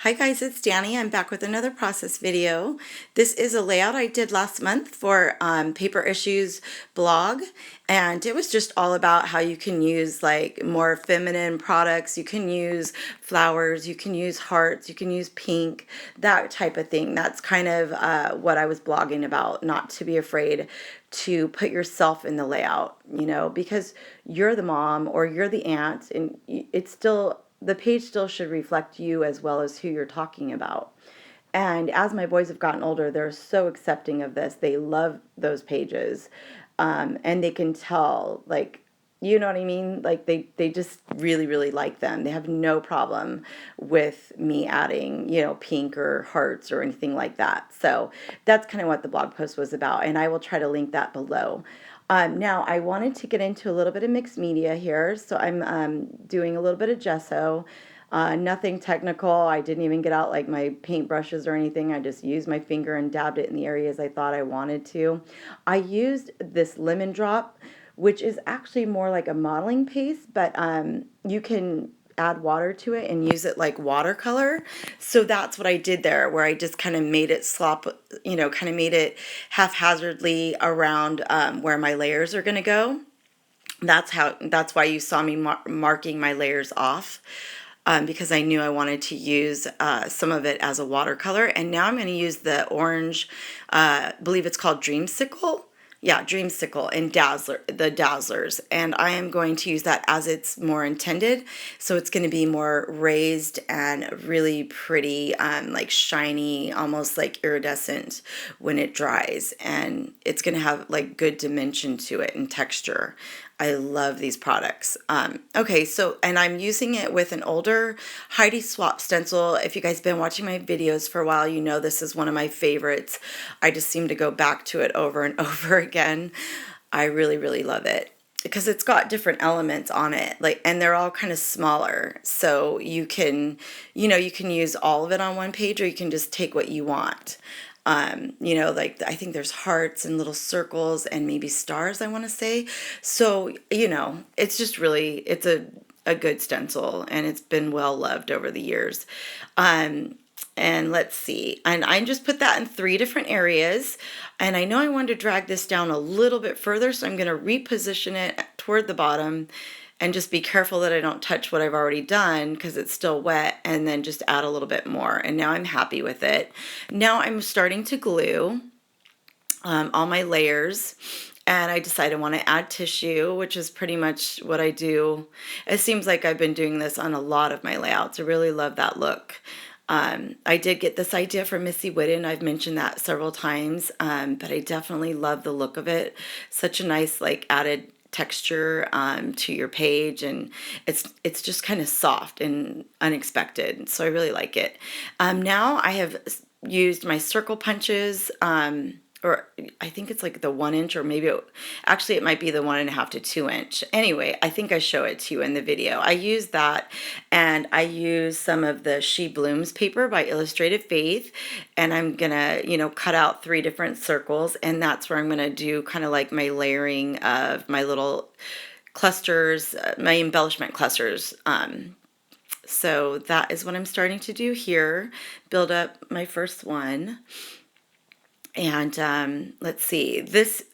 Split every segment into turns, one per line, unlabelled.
Hi guys, it's Danny. I'm back with another process video. This is a layout I did last month for Paper Issues blog, and it was just all about how you can use like more feminine products. You can use flowers, you can use hearts, you can use pink, that type of thing. That's kind of what I was blogging about, not to be afraid to put yourself in the layout, because you're the mom or you're the aunt, and it's still the page still should reflect you as well as who you're talking about. And as my boys have gotten older, they're so accepting of this. They love those pages. And they can tell, like, you know what I mean? Like they just really, really like them. They have no problem with me adding, pink or hearts or anything like that. So that's kind of what the blog post was about. And I will try to link that below. Now, I wanted to get into a little bit of mixed media here. So I'm doing a little bit of gesso. Nothing technical. I didn't even get out like my paint brushes or anything. I just used my finger and dabbed it in the areas I thought I wanted to. I used this lemon drop, which is actually more like a modeling paste, but you can add water to it and use it like watercolor. So that's what I did there, where I just kind of made it kind of made it haphazardly around where my layers are going to go. That's why you saw me marking my layers off. Because I knew I wanted to use some of it as a watercolor. And now I'm going to use the orange, I believe it's called Dreamsicle. Yeah, Dreamsicle and the Dazzlers. And I am going to use that as it's more intended. So it's going to be more raised and really pretty, like shiny, almost like iridescent when it dries. And it's going to have like good dimension to it and texture. I love these products. Okay, so, and I'm using it with an older Heidi Swapp stencil. If you guys have been watching my videos for a while, you know this is one of my favorites. I just seem to go back to it over and over again. I really, really love it because it's got different elements on it, like, and they're all kind of smaller. So you can use all of it on one page, or you can just take what you want. Like I think there's hearts and little circles and maybe stars, I want to say. So, it's just really, it's a good stencil, and it's been well loved over the years. And let's see, and I just put that in 3 different areas, and I know I wanted to drag this down a little bit further, so I'm going to reposition it toward the bottom and just be careful that I don't touch what I've already done because it's still wet, and then just add a little bit more. And now I'm happy with it. Now I'm starting to glue all my layers, and I decided I want to add tissue, which is pretty much what I do. It seems like I've been doing this on a lot of my layouts. I really love that look. I did get this idea from Missy Whitten. I've mentioned that several times, but I definitely love the look of it. Such a nice like added texture to your page, and it's just kind of soft and unexpected, so I really like it. Now I have used my circle punches, or I think it's like the 1 inch, or maybe actually it might be the 1.5 to 2 inch. Anyway, I think I show it to you in the video. I use that, and I use some of the She Blooms paper by Illustrated Faith, and I'm gonna, cut out 3 different circles, and that's where I'm gonna do kind of like my layering of my little clusters, my embellishment clusters. So that is what I'm starting to do here, build up my first one. And let's see, this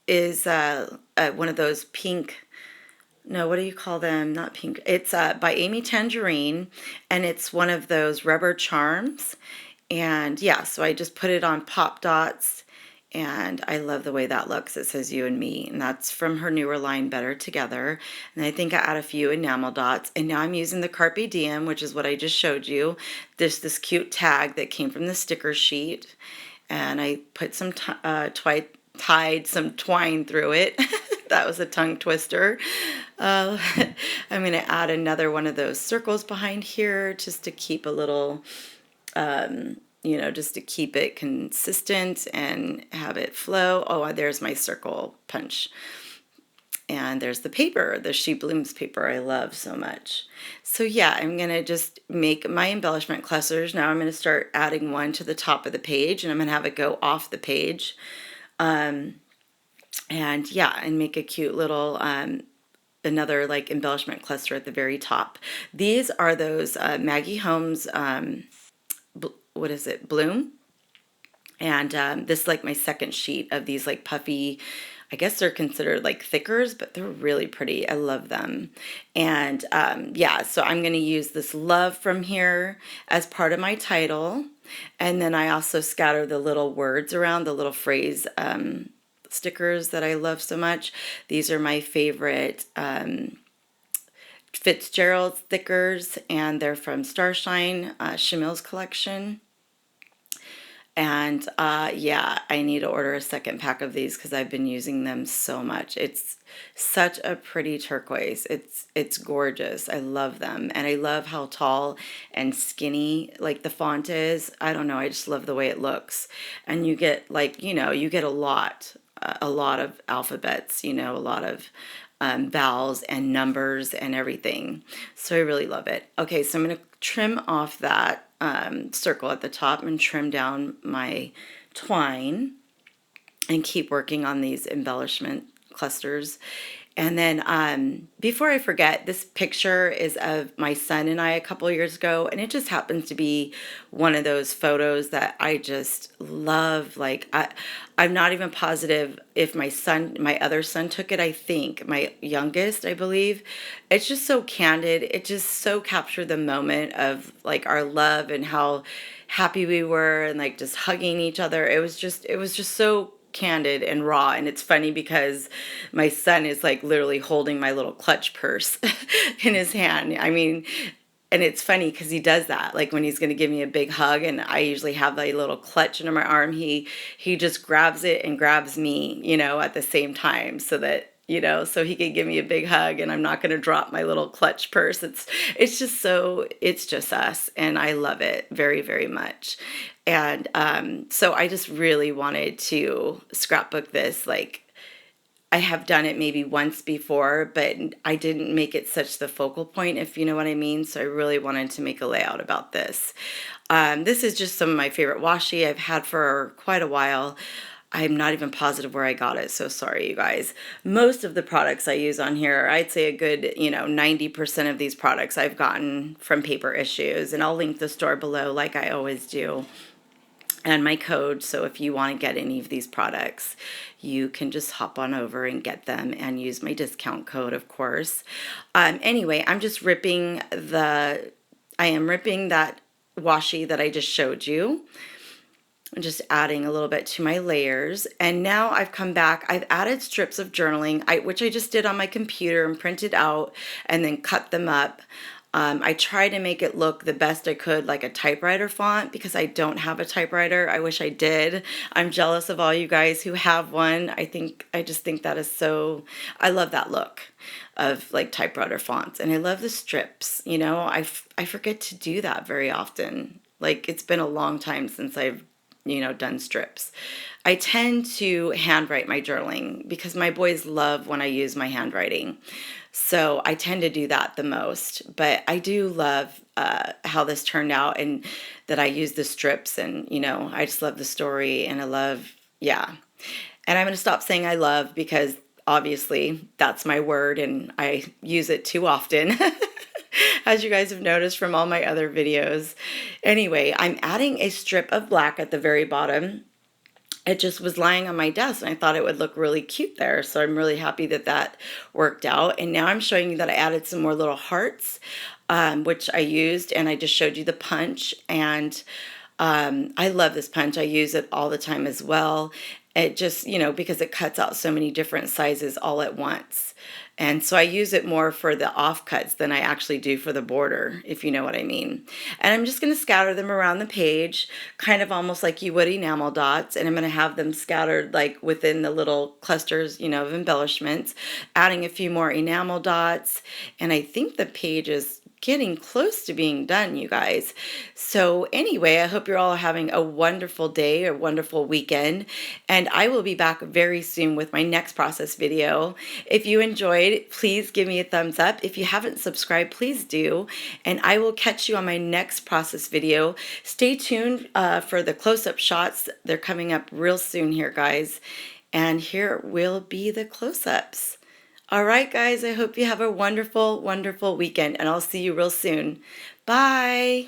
is one of those pink, no, what do you call them? Not pink. It's by Amy Tangerine, and it's one of those rubber charms. And yeah, so I just put it on pop dots, and I love the way that looks. It says You and Me, and that's from her newer line, Better Together. And I think I add a few enamel dots. And now I'm using the Carpe Diem, which is what I just showed you. This cute tag that came from the sticker sheet. And I put some tied some twine through it. That was a tongue twister. I'm going to add another one of those circles behind here just to keep a little, just to keep it consistent and have it flow. Oh, there's my circle punch. And there's the paper, the She Blooms paper I love so much. So yeah, I'm going to just make my embellishment clusters. Now I'm going to start adding one to the top of the page, and I'm going to have it go off the page. And yeah, and make a cute little, another like embellishment cluster at the very top. These are those Maggie Holmes what is it, Bloom. And this is like my second sheet of these like puffy, I guess they're considered like thickers, but they're really pretty. I love them. And yeah, so I'm going to use this love from here as part of my title. And then I also scatter the little words around, the little phrase stickers that I love so much. These are my favorite Fitzgerald stickers, and they're from Starshine, Shamil's collection. And yeah, I need to order a second pack of these because I've been using them so much. It's such a pretty turquoise. It's gorgeous. I love them. And I love how tall and skinny like the font is. I don't know, I just love the way it looks. And you get like, you know, you get a lot of alphabets, you know, a lot of vowels and numbers and everything. So I really love it. Okay, so I'm going to trim off that circle at the top and trim down my twine and keep working on these embellishment clusters. And then before I forget, this picture is of my son and I a couple of years ago, and it just happens to be one of those photos that I just love. Like I'm not even positive if my other son took it. I think my youngest, I believe. It's just so candid. It just so captured the moment of like our love and how happy we were and like just hugging each other. It was just so candid and raw. And it's funny because my son is like literally holding my little clutch purse in his hand. I mean, and it's funny because he does that. Like when he's going to give me a big hug and I usually have a little clutch under my arm, he just grabs it and grabs me, you know, at the same time so that, you know, so he can give me a big hug and I'm not going to drop my little clutch purse. It's just us. And I love it very, very much. And so I just really wanted to scrapbook this. Like I have done it maybe once before, but I didn't make it such the focal point, if you know what I mean. So I really wanted to make a layout about this. This is just some of my favorite washi I've had for quite a while. I'm not even positive where I got it, so sorry, you guys. Most of the products I use on here, I'd say a good, 90% of these products I've gotten from Paper Issues, and I'll link the store below like I always do, and my code, so if you want to get any of these products, you can just hop on over and get them and use my discount code, of course. Anyway, I'm just ripping that washi that I just showed you. I'm just adding a little bit to my layers. And now I've come back, I've added strips of journaling, which I just did on my computer and printed out and then cut them up. I try to make it look the best I could like a typewriter font because I don't have a typewriter. I wish I did. I'm jealous of all you guys who have one. I just think that is so, I love that look of like typewriter fonts. And I love the strips, I forget to do that very often. Like it's been a long time since I've done strips. I tend to handwrite my journaling because my boys love when I use my handwriting. So I tend to do that the most. But I do love how this turned out and that I use the strips and, I just love the story and I love, yeah. And I'm going to stop saying I love because obviously that's my word and I use it too often. As you guys have noticed from all my other videos. Anyway, I'm adding a strip of black at the very bottom. It just was lying on my desk and I thought it would look really cute there. So I'm really happy that that worked out. And now I'm showing you that I added some more little hearts, which I used, and I just showed you the punch. And I love this punch. I use it all the time as well. It just, because it cuts out so many different sizes all at once. And so I use it more for the offcuts than I actually do for the border, if you know what I mean. And I'm just going to scatter them around the page, kind of almost like you would enamel dots. And I'm going to have them scattered like within the little clusters, of embellishments, adding a few more enamel dots. And I think the page is getting close to being done, you guys. So anyway, I hope you're all having a wonderful day, a wonderful weekend, and I will be back very soon with my next process video. If you enjoyed, please give me a thumbs up. If you haven't subscribed, please do, and I will catch you on my next process video. Stay tuned for the close-up shots. They're coming up real soon here, guys, and here will be the close-ups. All right, guys, I hope you have a wonderful, wonderful weekend, and I'll see you real soon. Bye.